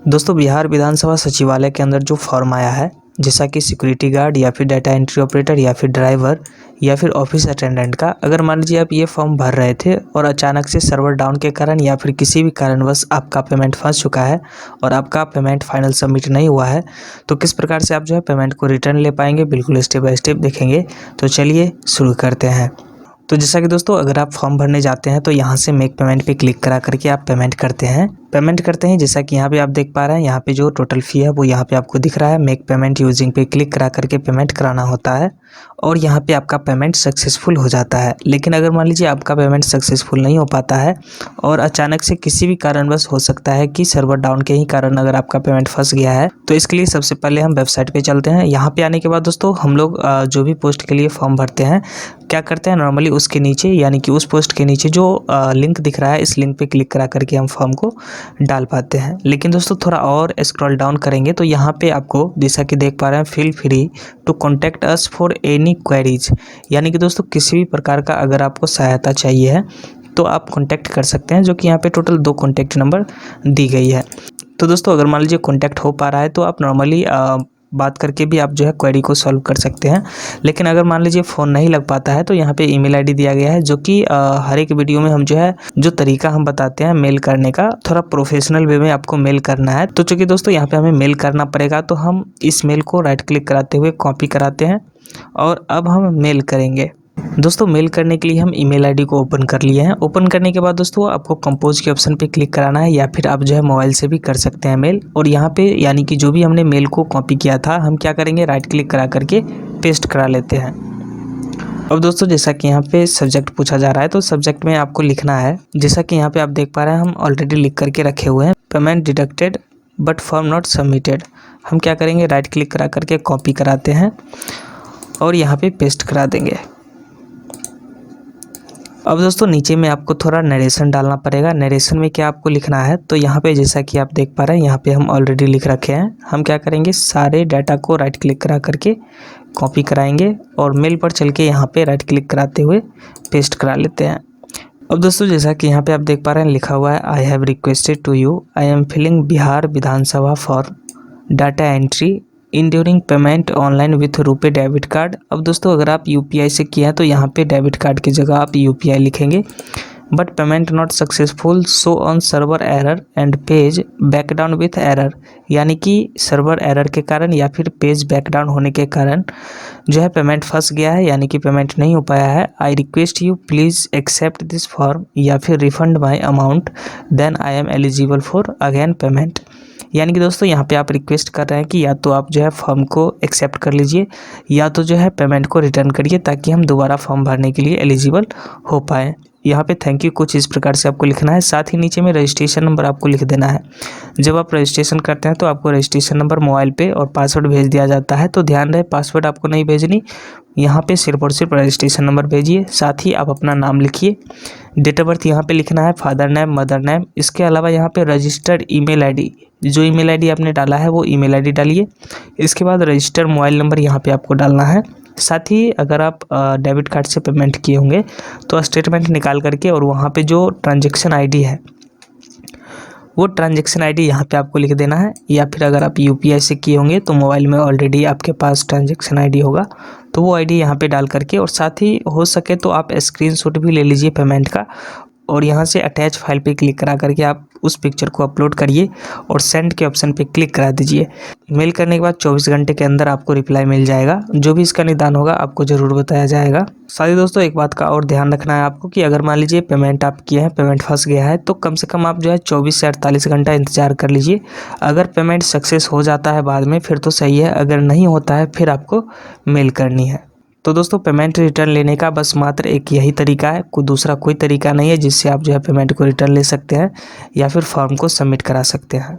दोस्तों बिहार विधानसभा सचिवालय के अंदर जो फॉर्म आया है, जैसा कि सिक्योरिटी गार्ड या फिर डाटा एंट्री ऑपरेटर या फिर ड्राइवर या फिर ऑफिस अटेंडेंट का, अगर मान लीजिए आप ये फॉर्म भर रहे थे और अचानक से सर्वर डाउन के कारण या फिर किसी भी कारणवश आपका पेमेंट फंस चुका है और आपका पेमेंट फाइनल सबमिट नहीं हुआ है, तो किस प्रकार से आप जो है पेमेंट को रिटर्न ले पाएंगे, बिल्कुल स्टेप बाय स्टेप देखेंगे। तो चलिए शुरू करते हैं। तो जैसा कि दोस्तों अगर आप फॉर्म भरने जाते हैं तो यहाँ से मेक पेमेंट पे क्लिक करा करके आप पेमेंट करते हैं। जैसा कि यहाँ पे आप देख पा रहे हैं, यहाँ पे जो टोटल फी है वो यहाँ पे आपको दिख रहा है। मेक पेमेंट यूजिंग पे क्लिक करा करके पेमेंट कराना होता है और यहाँ पे आपका पेमेंट सक्सेसफुल हो जाता है। लेकिन अगर मान लीजिए आपका पेमेंट सक्सेसफुल नहीं हो पाता है और अचानक से किसी भी कारणवश हो सकता है कि सर्वर डाउन के ही कारण अगर आपका पेमेंट फंस गया है, तो इसके लिए सबसे पहले हम वेबसाइट पे चलते हैं। यहाँ पे आने के बाद दोस्तों हम लोग जो भी पोस्ट के लिए फॉर्म भरते हैं, क्या करते हैं, नॉर्मली उसके नीचे यानी कि उस पोस्ट के नीचे जो लिंक दिख रहा है, इस लिंक पे क्लिक करा करके हम फॉर्म को डाल पाते हैं। लेकिन दोस्तों थोड़ा और स्क्रॉल डाउन करेंगे तो यहाँ पे आपको जैसा कि देख पा रहे हैं, feel free to contact us for any queries, यानी कि दोस्तों किसी भी प्रकार का अगर आपको सहायता चाहिए है तो आप कॉन्टैक्ट कर सकते हैं, जो कि यहाँ पे टोटल 2 कॉन्टैक्ट नंबर दी गई है। तो दोस्तों अगर मान लीजिए कॉन्टैक्ट हो पा रहा है तो आप नॉर्मली बात करके भी आप जो है क्वेरी को सॉल्व कर सकते हैं। लेकिन अगर मान लीजिए फ़ोन नहीं लग पाता है तो यहाँ पे ईमेल आईडी दिया गया है, जो कि हर एक वीडियो में हम जो है जो तरीका हम बताते हैं मेल करने का, थोड़ा प्रोफेशनल वे में आपको मेल करना है। तो चूँकि दोस्तों यहाँ पे हमें मेल करना पड़ेगा, तो हम इस मेल को राइट क्लिक कराते हुए कॉपी कराते हैं और अब हम मेल करेंगे। दोस्तों मेल करने के लिए हम ईमेल आईडी को ओपन कर लिए हैं। ओपन करने के बाद दोस्तों आपको कंपोज के ऑप्शन पे क्लिक कराना है, या फिर आप जो है मोबाइल से भी कर सकते हैं मेल। और यहाँ पे यानी कि जो भी हमने मेल को कॉपी किया था, हम क्या करेंगे, राइट क्लिक करा करके पेस्ट करा लेते हैं। अब दोस्तों जैसा कि यहाँ पे सब्जेक्ट पूछा जा रहा है, तो सब्जेक्ट में आपको लिखना है, जैसा कि यहाँ पे आप देख पा रहे हैं, हम ऑलरेडी लिख करके रखे हुए हैं, payment deducted but form not submitted. हम क्या करेंगे, राइट क्लिक करा करके कॉपी कराते हैं और यहाँ पे पेस्ट करा देंगे। अब दोस्तों नीचे में आपको थोड़ा नरेशन डालना पड़ेगा। नरेशन में क्या आपको लिखना है, तो यहाँ पे जैसा कि आप देख पा रहे हैं, यहाँ पे हम ऑलरेडी लिख रखे हैं। हम क्या करेंगे, सारे डाटा को राइट क्लिक करा करके कॉपी कराएंगे और मेल पर चल के यहाँ पे राइट क्लिक कराते हुए पेस्ट करा लेते हैं। अब दोस्तों जैसा कि यहाँ पे आप देख पा रहे हैं, लिखा हुआ है, I have requested to you, I am filling Bihar Vidhan Sabha for data entry enduring payment online with RuPay debit card. अब दोस्तों अगर आप यूपीआई से किया है तो यहाँ पे डेबिट कार्ड की जगह आप यूपीआई लिखेंगे। But payment not successful so on server error and page back down with error, यानी कि सर्वर एरर के कारण या फिर पेज बैकडाउन होने के कारण जो है पेमेंट फंस गया है, यानी कि पेमेंट नहीं हो पाया है। I request you please accept this form या फिर refund my amount, then I am eligible for again payment. यानी कि दोस्तों यहाँ पे आप रिक्वेस्ट कर रहे हैं कि या तो आप जो है फॉर्म को एक्सेप्ट कर लीजिए या तो जो है पेमेंट को रिटर्न करिए, ताकि हम दोबारा फॉर्म भरने के लिए एलिजिबल हो पाएँ। यहाँ पे थैंक यू कुछ इस प्रकार से आपको लिखना है। साथ ही नीचे में रजिस्ट्रेशन नंबर आपको लिख देना है। जब आप रजिस्ट्रेशन करते हैं तो आपको रजिस्ट्रेशन नंबर मोबाइल पे और पासवर्ड भेज दिया जाता है, तो ध्यान रहे पासवर्ड आपको नहीं भेजनी, यहाँ पे सिर्फ और सिर्फ रजिस्ट्रेशन नंबर भेजिए। साथ ही आप अपना नाम लिखिए, डेट ऑफ बर्थ यहाँ पे लिखना है, फादर नेम, मदर नेम। इसके अलावा यहाँ पे रजिस्टर्ड ईमेल आईडी, जो ईमेल आईडी आपने डाला है वो ईमेल आईडी डालिए। इसके बाद रजिस्टर्ड मोबाइल नंबर यहाँ पे आपको डालना है। साथ ही अगर आप डेबिट कार्ड से पेमेंट किए होंगे तो स्टेटमेंट निकाल करके और वहाँ पे जो ट्रांजैक्शन आईडी है वो ट्रांजैक्शन आईडी यहाँ पे आपको लिख देना है। या फिर अगर आप यूपीआई से किए होंगे तो मोबाइल में ऑलरेडी आपके पास ट्रांजैक्शन आईडी होगा, तो वो आईडी यहाँ पे डाल करके, और साथ ही हो सके तो आप स्क्रीनशॉट भी ले लीजिए पेमेंट का, और यहाँ से अटैच फाइल पे क्लिक करा करके आप उस पिक्चर को अपलोड करिए और सेंड के ऑप्शन पे क्लिक करा दीजिए। मेल करने के बाद 24 घंटे के अंदर आपको रिप्लाई मिल जाएगा। जो भी इसका निदान होगा आपको ज़रूर बताया जाएगा। साथ ही दोस्तों एक बात का और ध्यान रखना है आपको कि अगर मान लीजिए पेमेंट आप किए हैं, पेमेंट फंस गया है, तो कम से कम आप जो है 24 से 48 घंटा इंतजार कर लीजिए। अगर पेमेंट सक्सेस हो जाता है बाद में फिर तो सही है, अगर नहीं होता है फिर आपको मेल करनी है। तो दोस्तों पेमेंट रिटर्न लेने का बस मात्र एक यही तरीका है, कोई दूसरा कोई तरीका नहीं है जिससे आप जो है पेमेंट को रिटर्न ले सकते हैं या फिर फॉर्म को सबमिट करा सकते हैं।